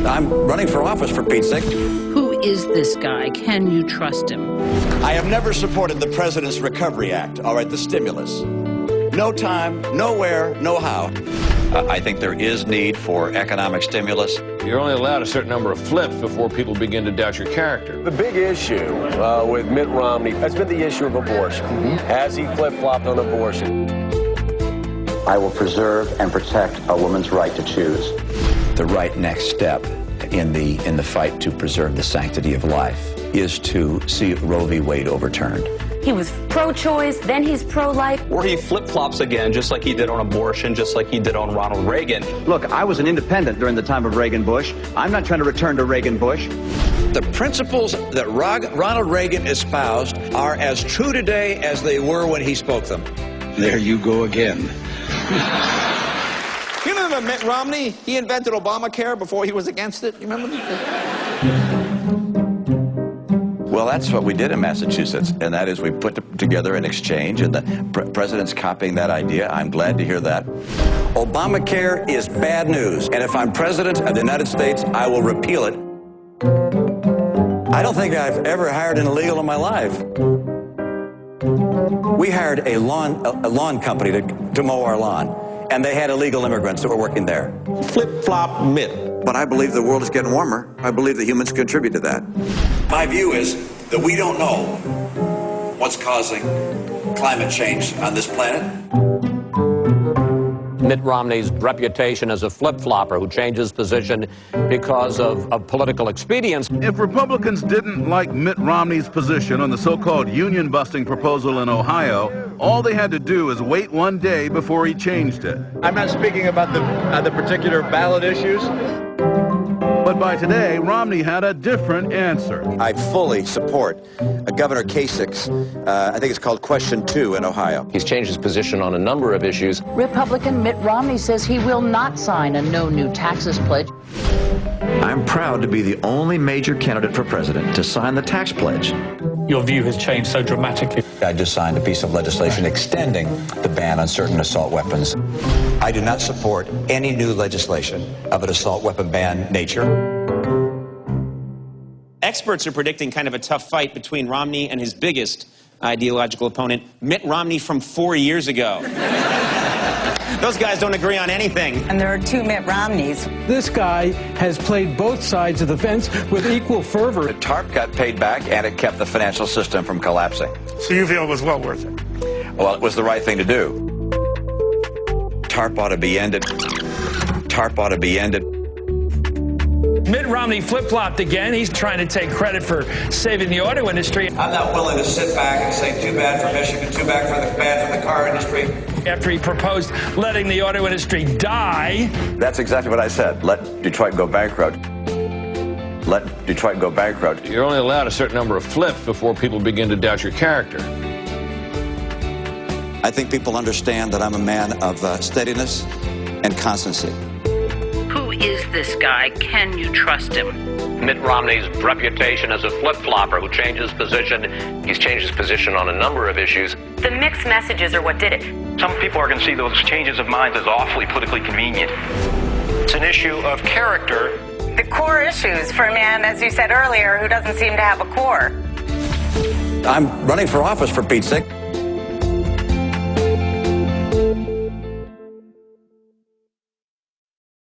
I'm running for office, for Pete's sake. Who is this guy? Can you trust him? I have never supported the President's Recovery Act, all right, the stimulus. No time, nowhere, no how. I think there is need for economic stimulus. You're only allowed a certain number of flips before people begin to doubt your character. The big issue with Mitt Romney has been the issue of abortion. Has he flip-flopped on abortion? I will preserve and protect a woman's right to choose. The right next step in the fight to preserve the sanctity of life is to see Roe v. Wade overturned. He was pro-choice, then he's pro-life. Or he flip-flops again, just like he did on abortion, just like he did on Ronald Reagan. Look, I was an independent during the time of Reagan-Bush. I'm not trying to return to Reagan-Bush. The principles that Ronald Reagan espoused are as true today as they were when he spoke them. There you go again. You remember Mitt Romney? He invented Obamacare before he was against it. You remember? Well, that's what we did in Massachusetts, and that is we put together an exchange, and the president's copying that idea. I'm glad to hear that. Obamacare is bad news, and if I'm president of the United States, I will repeal it. I don't think I've ever hired an illegal in my life. We hired a lawn company to mow our lawn, and they had illegal immigrants that were working there. Flip-flop Mitt. But I believe the world is getting warmer. I believe that humans contribute to that. My view is that we don't know what's causing climate change on this planet. Mitt Romney's reputation as a flip-flopper who changes position because of political expedience. If Republicans didn't like Mitt Romney's position on the so-called union-busting proposal in Ohio, all they had to do is wait one day before he changed it. I'm not speaking about the particular ballot issues. But by today, Romney had a different answer. I fully support Governor Kasich's, I think it's called Question 2 in Ohio. He's changed his position on a number of issues. Republican Mitt Romney says he will not sign a no new taxes pledge. I'm proud to be the only major candidate for president to sign the tax pledge. Your view has changed so dramatically. I just signed a piece of legislation extending the ban on certain assault weapons. I do not support any new legislation of an assault weapon ban nature. Experts are predicting kind of a tough fight between Romney and his biggest ideological opponent, Mitt Romney from 4 years ago. Those guys don't agree on anything. And there are two Mitt Romneys. This guy has played both sides of the fence with equal fervor. The TARP got paid back, and it kept the financial system from collapsing. So you feel it was well worth it? Well, it was the right thing to do. TARP ought to be ended. TARP ought to be ended. Mitt Romney flip-flopped again. He's trying to take credit for saving the auto industry. I'm not willing to sit back and say too bad for Michigan, too bad for the car industry. After he proposed letting the auto industry die. That's exactly what I said. Let Detroit go bankrupt. Let Detroit go bankrupt. You're only allowed a certain number of flips before people begin to doubt your character. I think people understand that I'm a man of steadiness and constancy. Who is this guy? Can you trust him? Mitt Romney's reputation as a flip-flopper who changes position. He's changed his position on a number of issues. The mixed messages are what did it. Some people are going to see those changes of mind as awfully politically convenient. It's an issue of character. The core issues for a man, as you said earlier, who doesn't seem to have a core. I'm running for office, for Pete's sake.